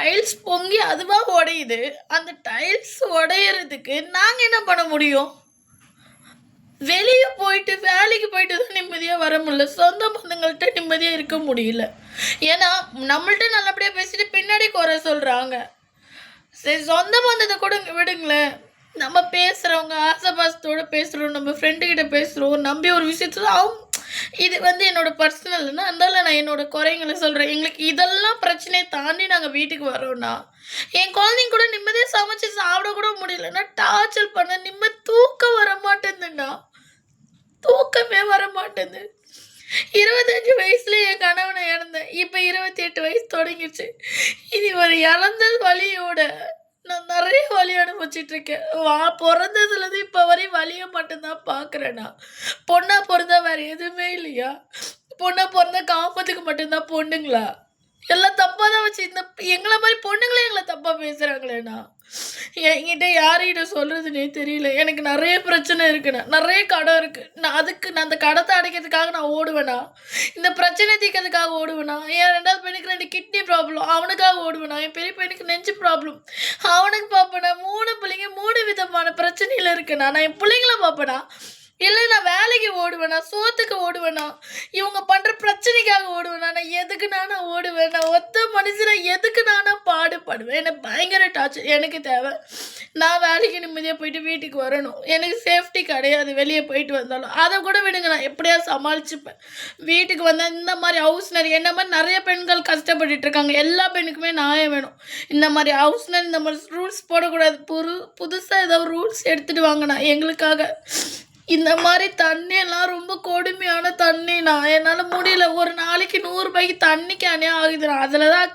Tiles பொங்கி அதுவாக உடையுது. அந்த டைல்ஸ் உடையிறதுக்கு நாங்கள் என்ன பண்ண முடியும்? வெளியே போயிட்டு வேலைக்கு போயிட்டு தான் நிம்மதியாக வர முடியல. சொந்த பந்தங்கள்கிட்ட நிம்மதியாக இருக்க முடியல. ஏன்னா நம்மள்ட்ட நல்லபடியாக பேசிட்டு பின்னாடி குறை சொல்கிறாங்க. சரி, சொந்த பந்தத்தை கூட விடுங்களேன். நம்ம பேசுகிறவங்க ஆசைபாசத்தோடு பேசுகிறோம், நம்ம ஃப்ரெண்டுக்கிட்ட பேசுகிறோம், நம்பி ஒரு விஷயத்துல இது என்னோடய பர்சனல்னா அதனால நான் என்னோடய குறைங்களை சொல்கிறேன். எங்களுக்கு இதெல்லாம் பிரச்சனையை தாண்டி நாங்கள் வீட்டுக்கு வரோன்னா என் குழந்தைங்க கூட நிம்மதியாக சமைச்சு சாப்பிட கூட முடியலன்னா டார்ச்சர் பண்ண நிம்மதி தூக்கம் வர மாட்டேங்குதுண்ணா. தூக்கமே வர மாட்டேங்குது. 25 வயசுல என் கணவனை இழந்தேன். இப்போ 28 வயசு தொடங்கிடுச்சு. இது ஒரு இழந்த வலியோட நான் நிறைய வலி அனுபவிச்சிட்ருக்கேன். பிறந்ததுலேருந்து இப்போ வரையும் வலியை மட்டும்தான் பார்க்குறேண்ணா. பொண்ணாக பிறந்தா வேறு எதுவுமே இல்லையா? பொண்ணாக பிறந்தா காப்பத்துக்கு மட்டும்தான் பொண்ணுங்களா? எல்லாம் தப்பாக தான் வச்சு எங்களை மாதிரி பொண்ணுங்களே எங்களை தப்பாக பேசுகிறாங்களேண்ணா. என்கிட்ட யார்கிட்ட சொல்கிறதுனே தெரியல. எனக்கு நிறைய பிரச்சனை இருக்குண்ணா, நிறைய கடன் இருக்குது. நான் அந்த கடத்தை அடைக்கிறதுக்காக நான் ஓடுவேண்ணா. இந்த பிரச்சனை தீர்க்கிறதுக்காக ஓடுவேண்ணா. என் 2வது பையனுக்கு 2 கிட்னி ப்ராப்ளம், அவனுக்காக ஓடுவேண்ணா. என் பெரிய பையனுக்கு நெஞ்சு ப்ராப்ளம், அவனுக்கு பார்ப்பேண்ணா. 3 பிள்ளைங்க 3 விதமான பிரச்சனையில் இருக்குண்ணா. நான் என் பிள்ளைங்கள பார்ப்பேண்ணா, இல்லை நான் வேலைக்கு ஓடுவேண்ணா, சோத்துக்கு ஓடுவேண்ணா, இவங்க பண்ணுற பிரச்சனைக்காக ஓடுவேண்ணா. நான் எதுக்கு நான் ஓடுவேன்? நான் ஒத்த மனுஷனை எதுக்கு நானும் பாடுபடுவேன்? எனக்கு பயங்கர டார்ச்சர். எனக்கு தேவை நான் வேலைக்கு நிம்மதியாக போயிட்டு வீட்டுக்கு வரணும். எனக்கு சேஃப்டி கிடையாது வெளியே போயிட்டு வந்தாலும். அதை கூட விடுங்க, நான் எப்படியா சமாளிச்சுப்பேன். வீட்டுக்கு வந்தால் இந்த மாதிரி ஹவுஸ்னர் என்ன மாதிரி நிறைய பெண்கள் கஷ்டப்பட்டுட்டு இருக்காங்க. எல்லா பெண்ணுக்குமே நியாயம் வேணும். இந்த மாதிரி ஹவுஸ்னர் இந்த மாதிரி ரூல்ஸ் போடக்கூடாது. புதுசாக ஏதோ ரூல்ஸ் எடுத்துகிட்டு வாங்கண்ணா எங்களுக்காக. இந்த மாதிரி தண்ணியெல்லாம் ரொம்ப கொடுமையான தண்ணிண்ணா. என்னால் முடியல. ஒரு நாளைக்கு 100 ரூபாய்க்கு தண்ணிக்கு அநியாயம் ஆகுதுண்ணா. அதில் தான்